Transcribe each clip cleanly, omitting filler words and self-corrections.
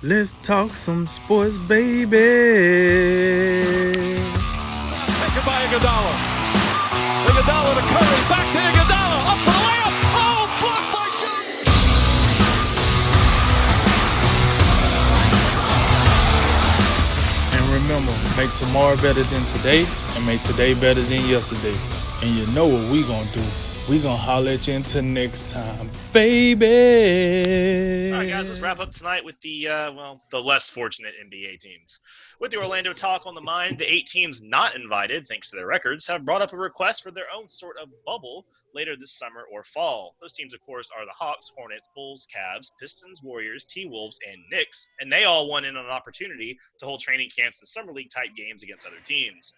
Let's talk some sports, baby. Taken by Iguodala. Iguodala to Curry. Back to Iguodala. Up for the layup. Oh, blocked by Jones. And remember, make tomorrow better than today and make today better than yesterday. And you know what we gonna do. We gonna holler at you until next time, baby. All right, guys, let's wrap up tonight with the less fortunate NBA teams. With the Orlando talk on the mind, the 8 teams not invited, thanks to their records, have brought up a request for their own sort of bubble later this summer or fall. Those teams, of course, are the Hawks, Hornets, Bulls, Cavs, Pistons, Warriors, T-Wolves, and Knicks, and they all won in on an opportunity to hold training camps and summer league-type games against other teams.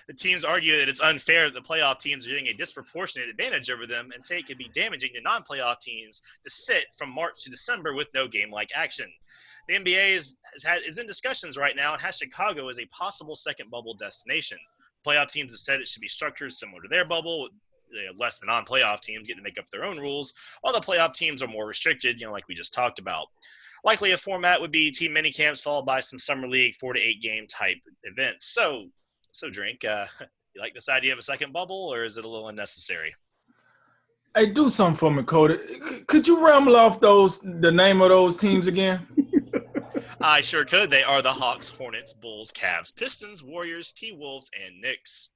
The teams argue that it's unfair that the playoff teams are getting a disproportionate advantage over them and say it could be damaging to non-playoff teams to sit from March to December with no game-like action. The NBA is in discussions right now and has Chicago as a possible second bubble destination. Playoff teams have said it should be structured similar to their bubble, with less than non-playoff teams get to make up their own rules, while the playoff teams are more restricted, like we just talked about. Likely a format would be team minicamps followed by some summer league 4 to 8 game type events. So Drink, you like this idea of a second bubble, or is it a little unnecessary? Hey, do something for me, Cody. Could you ramble off the name of those teams again? I sure could. They are the Hawks, Hornets, Bulls, Cavs, Pistons, Warriors, T-Wolves, and Knicks.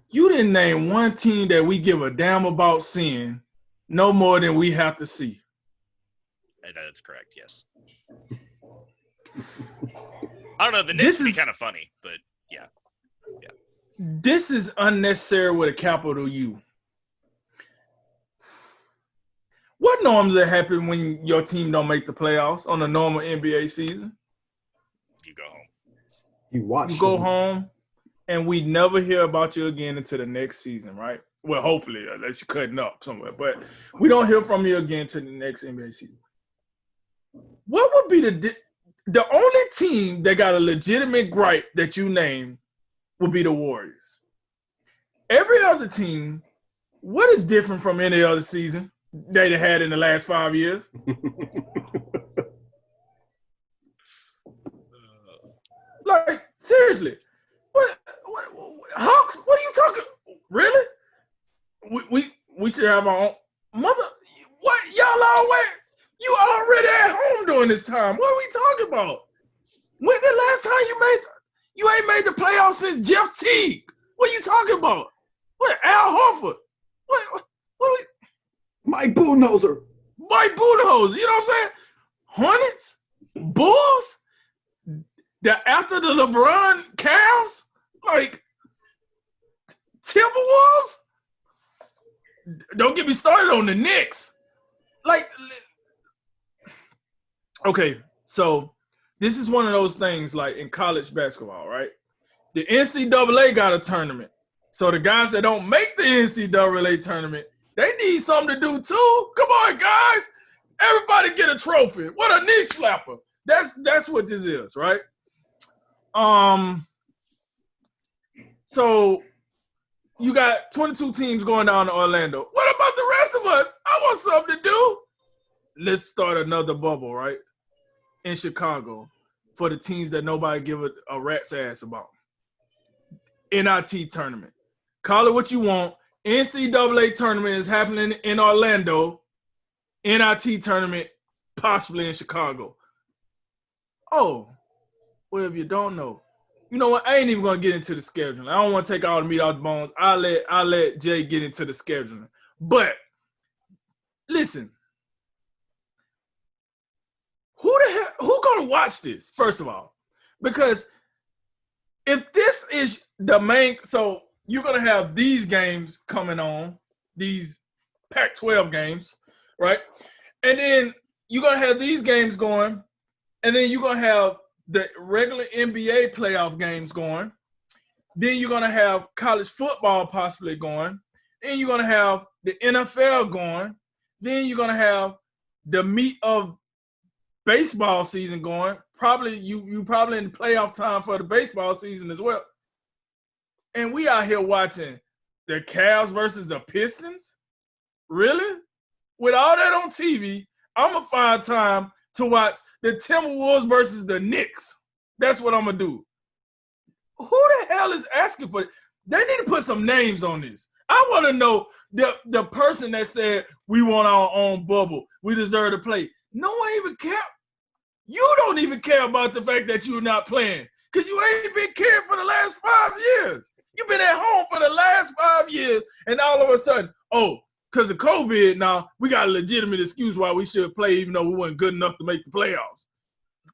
You didn't name one team that we give a damn about seeing no more than we have to see. That is correct, yes. I don't know. The Knicks would be kind of funny, but yeah. This is unnecessary with a capital U. What normally happen when your team don't make the playoffs on a normal NBA season? You go home. You go home, and we never hear about you again until the next season, right? Well, hopefully, unless you're cutting up somewhere. But we don't hear from you again until the next NBA season. What would be the only team that got a legitimate gripe that you name would be the Warriors. Every other team, what is different from any other season they had in the last 5 years? Like, seriously. What Hawks, what are you talking? Really? We should have our own mother. What? Y'all always you already at home during this time. What are we talking about? When the last time you ain't made the playoffs since Jeff Teague? What are you talking about? What, Al Horford? What Mike Budenholzer. Mike Budenholzer, you know what I'm saying? Hornets? Bulls? After the LeBron Cavs? Like, Timberwolves? Don't get me started on the Knicks. Like, okay, so this is one of those things like in college basketball, right? The NCAA got a tournament. So the guys that don't make the NCAA tournament, they need something to do too. Come on, guys. Everybody get a trophy. What a knee slapper. That's what this is, right? So you got 22 teams going down to Orlando. What about the rest of us? I want something to do. Let's start another bubble, right? In Chicago for the teams that nobody give a rat's ass about. NIT tournament. Call it what you want. NCAA tournament is happening in Orlando. NIT tournament possibly in Chicago. Oh, well, if you don't know, you know what? I ain't even gonna get into the scheduling. I don't want to take all the meat off the bones. I'll let Jay get into the scheduling. But listen, who gonna watch this? First of all, because if this is the main, so you're gonna have these games coming on, these Pac-12 games, right? And then you're gonna have these games going, and then you're gonna have the regular NBA playoff games going. Then you're gonna have college football possibly going. Then you're gonna have the NFL going. Then you're gonna have the meat of baseball season going. Probably you probably in the playoff time for the baseball season as well. And we out here watching the Cavs versus the Pistons? Really? with all that on TV, I'm going to find time to watch the Timberwolves versus the Knicks. That's what I'm going to do. Who the hell is asking for it? They need to put some names on this. I want to know the person that said, we want our own bubble. We deserve to play. No one even care. You don't even care about the fact that you're not playing because you ain't been caring for the last 5 years. You've been at home for the last 5 years, and all of a sudden, because of COVID now, we got a legitimate excuse why we should play even though we weren't good enough to make the playoffs.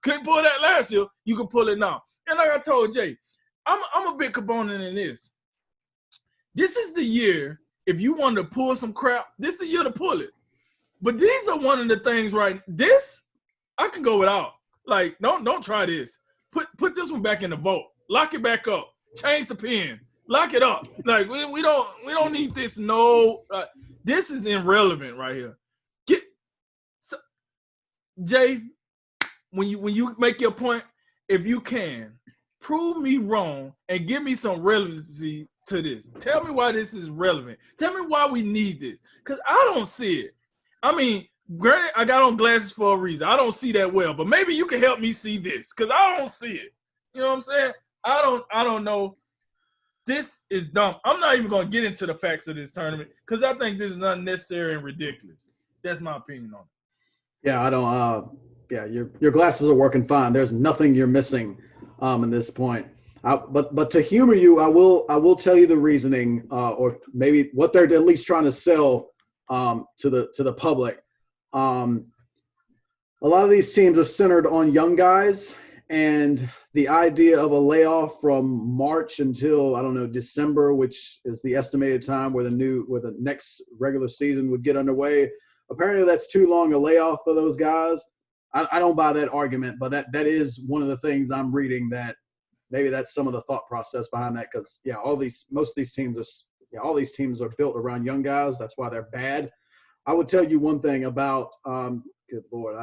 Couldn't pull that last year. You can pull it now. And like I told Jay, I'm a big component in this. This is the year, if you want to pull some crap, this is the year to pull it. But these are one of the things, right? This, I can go without. Like, don't try this. Put this one back in the vault. Lock it back up. Change the pen. Lock it up. Like, we don't need this. No, this is irrelevant right here. Jay, when you make your point, if you can, prove me wrong and give me some relevancy to this. Tell me why this is relevant. Tell me why we need this. Because I don't see it. I mean, granted, I got on glasses for a reason. I don't see that well, but maybe you can help me see this because I don't see it. You know what I'm saying? I don't know. This is dumb. I'm not even going to get into the facts of this tournament because I think this is unnecessary and ridiculous. That's my opinion on it. Yeah, I don't. Yeah, your glasses are working fine. There's nothing you're missing in this point. But to humor you, I will tell you the reasoning, or maybe what they're at least trying to sell to the public. A lot of these teams are centered on young guys, and the idea of a layoff from March until, I don't know, December, which is the estimated time where the next regular season would get underway. Apparently that's too long a layoff for those guys. I don't buy that argument, but that is one of the things I'm reading, that maybe that's some of the thought process behind that. Because all these teams are built around young guys. That's why they're bad. I would tell you one thing about good Lord,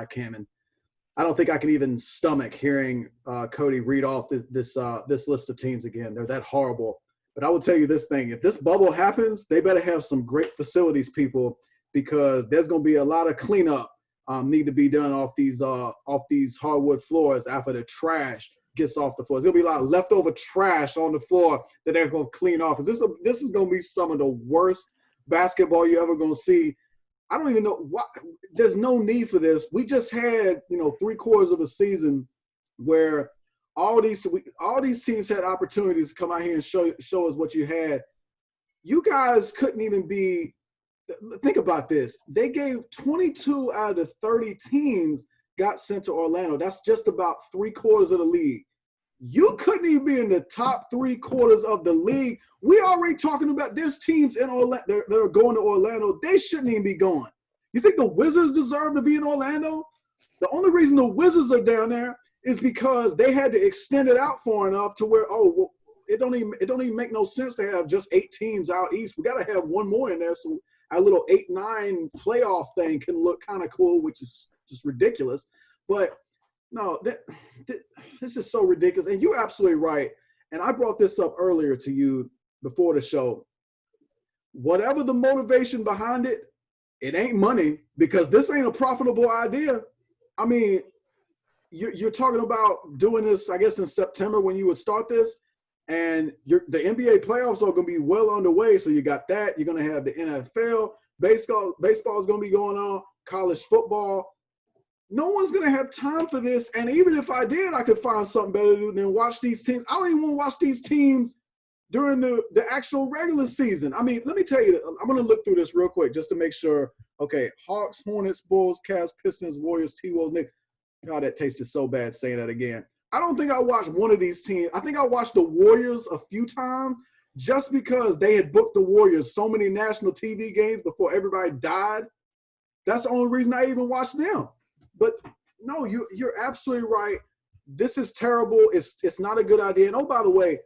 I don't think I can even stomach hearing Cody read off this list of teams again. They're that horrible. But I will tell you this thing: if this bubble happens, they better have some great facilities people, because there's going to be a lot of cleanup need to be done off these hardwood floors after the trash gets off the floor. There's going to be a lot of leftover trash on the floor that they're going to clean off. This is going to be some of the worst basketball you're ever going to see. I don't even know what. There's no need for this. We just had 3/4 of a season where all these teams had opportunities to come out here and show us what you had. You guys couldn't even be. Think about this. They gave 22 out of the 30 teams got sent to Orlando. That's just about 3/4 of the league. You couldn't even be in the top 3/4 of the league. We already talking about there's teams in Orlando that are going to Orlando. They shouldn't even be going. You think the Wizards deserve to be in Orlando? The only reason the Wizards are down there is because they had to extend it out far enough to where, it don't even make no sense to have just 8 teams out east. We got to have one more in there, so our little 8-9 playoff thing can look kind of cool, which is just ridiculous. But no, this is so ridiculous. And you're absolutely right. And I brought this up earlier to you before the show. Whatever the motivation behind it, it ain't money, because this ain't a profitable idea. I mean, you're talking about doing this, I guess, in September when you would start this. And the NBA playoffs are going to be well underway. So you got that. You're going to have the NFL. Baseball is going to be going on. College football. No one's going to have time for this. And even if I did, I could find something better to do than watch these teams. I don't even want to watch these teams during the actual regular season. I mean, let me tell you, I'm going to look through this real quick just to make sure. Okay, Hawks, Hornets, Bulls, Cavs, Pistons, Warriors, T-Wolves, Knicks. God, that tasted so bad saying that again. I don't think I watched one of these teams. I think I watched the Warriors a few times just because they had booked the Warriors so many national TV games before everybody died. That's the only reason I even watched them. But no, you're absolutely right. This is terrible. It's not a good idea. And, oh, by the way,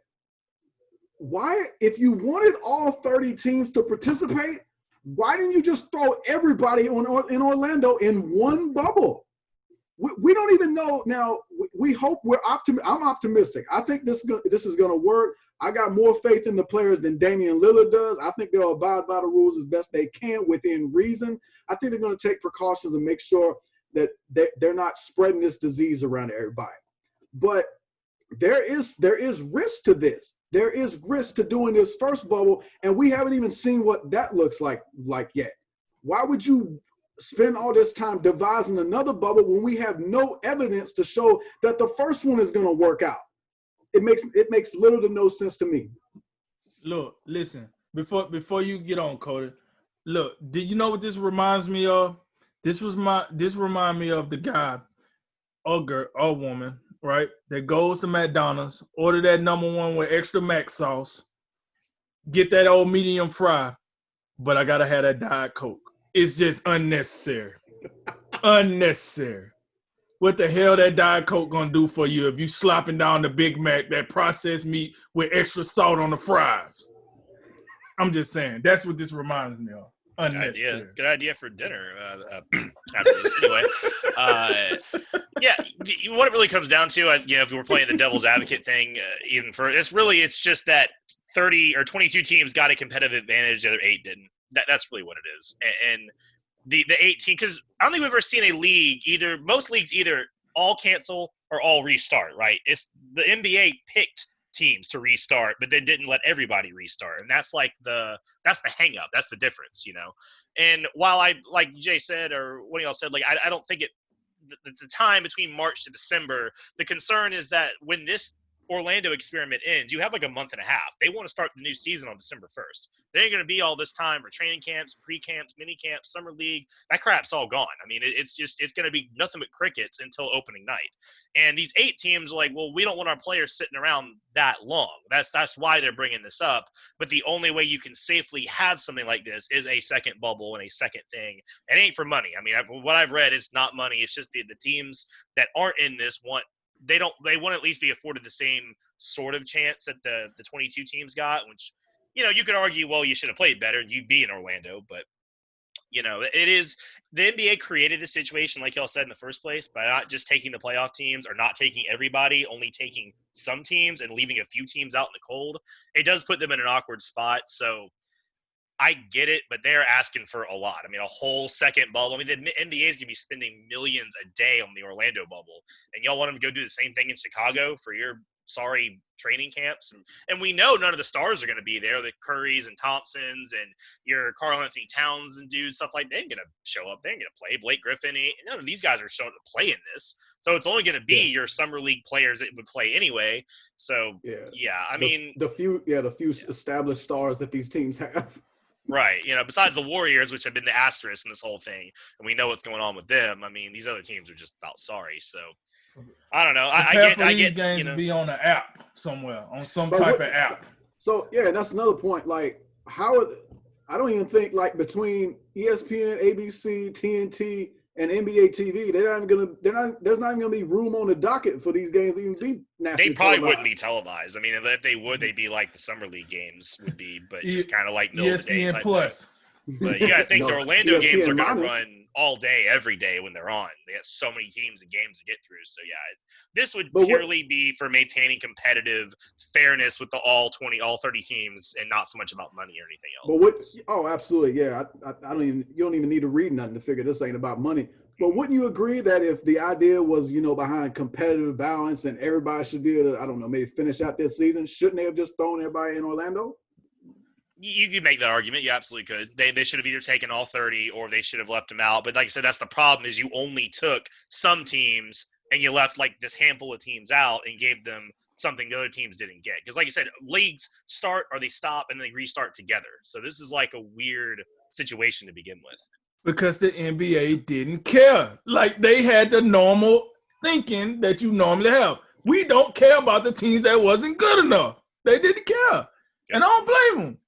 why, if you wanted all 30 teams to participate, why didn't you just throw everybody in Orlando in one bubble? We don't even know now. we hope I'm optimistic. I think this is going to work. I got more faith in the players than Damian Lillard does. I think they'll abide by the rules as best they can within reason. I think they're going to take precautions and make sure that they're not spreading this disease around everybody. But there is risk to this. There is risk to doing this first bubble, and we haven't even seen what that looks like yet. Why would you spend all this time devising another bubble when we have no evidence to show that the first one is going to work out? It makes little to no sense to me. Look, listen, before you get on, Cody, look, did you know what this reminds me of? This remind me of the guy or woman, right, that goes to McDonald's, order that #1 with extra mac sauce, get that old medium fry, but I gotta have that Diet Coke. It's just unnecessary. Unnecessary. What the hell that Diet Coke gonna do for you if you slopping down the Big Mac, that processed meat with extra salt on the fries? I'm just saying. That's what this reminds me of. Unnecessary. Good idea for dinner after this. Anyway, yeah, what it really comes down to, if we were playing the devil's advocate thing, it's just that 30 or 22 teams got a competitive advantage, the other 8 didn't. That's really what it is. And the 18, because I don't think we've ever seen a league most leagues either all cancel or all restart, right? It's the NBA picked teams to restart, but then didn't let everybody restart. And that's that's the hang up. That's the difference, And while like Jay said, or one of y'all said, I don't think the time between March to December, the concern is that when this Orlando experiment ends, you have a month and a half. They want to start the new season on December 1st. There ain't going to be all this time for training camps, pre-camps, mini camps, summer league. That crap's all gone. I mean, it's going to be nothing but crickets until opening night. And these 8 teams are we don't want our players sitting around that long. That's why they're bringing this up. But the only way you can safely have something like this is a second bubble and a second thing. It ain't for money. I mean, what I've read, it's not money. It's just the teams that aren't in this want to at least be afforded the same sort of chance that the 22 teams got, which, you could argue, well, you should have played better. You'd be in Orlando, but it is the NBA created this situation, like y'all said in the first place, by not just taking the playoff teams or not taking everybody, only taking some teams and leaving a few teams out in the cold. It does put them in an awkward spot. So I get it, but they're asking for a lot. I mean, a whole second bubble. I mean, the NBA is going to be spending millions a day on the Orlando bubble, and y'all want them to go do the same thing in Chicago for your sorry training camps. And we know none of the stars are going to be there. The Currys and Thompsons and your Karl-Anthony Towns and dudes, stuff like that, they ain't going to show up. They ain't going to play. Blake Griffin, none of these guys are showing up to play in this. So it's only going to be your summer league players that would play anyway. So, the few established stars that these teams have. Right. Besides the Warriors, which have been the asterisk in this whole thing, and we know what's going on with them. I mean, these other teams are just about sorry. So, I don't know. I get these games to be on an app somewhere, on some type of app. So, that's another point. I don't even think, between ESPN, ABC, TNT, and NBA TV, there's not even gonna be room on the docket for these games to even be nationally. They probably wouldn't be televised. I mean, if they would, they'd be like the summer league games would be, but just kind of like middle of the day type Plus. But you got to think the Orlando games are going to run all day, every day when they're on. They got so many teams and games to get through. So this would purely be for maintaining competitive fairness with the all 30 teams, and not so much about money or anything else. Absolutely, yeah. You don't even need to read nothing to figure this ain't about money. But wouldn't you agree that if the idea was, behind competitive balance and everybody should be able to, I don't know, maybe finish out this season, shouldn't they have just thrown everybody in Orlando? You could make that argument. You absolutely could. They should have either taken all 30 or they should have left them out. But like I said, that's the problem, is you only took some teams and you left this handful of teams out and gave them something the other teams didn't get. Because like you said, leagues start or they stop and they restart together. So this is a weird situation to begin with. Because the NBA didn't care. They had the normal thinking that you normally have. We don't care about the teams that wasn't good enough. They didn't care. And I don't blame them.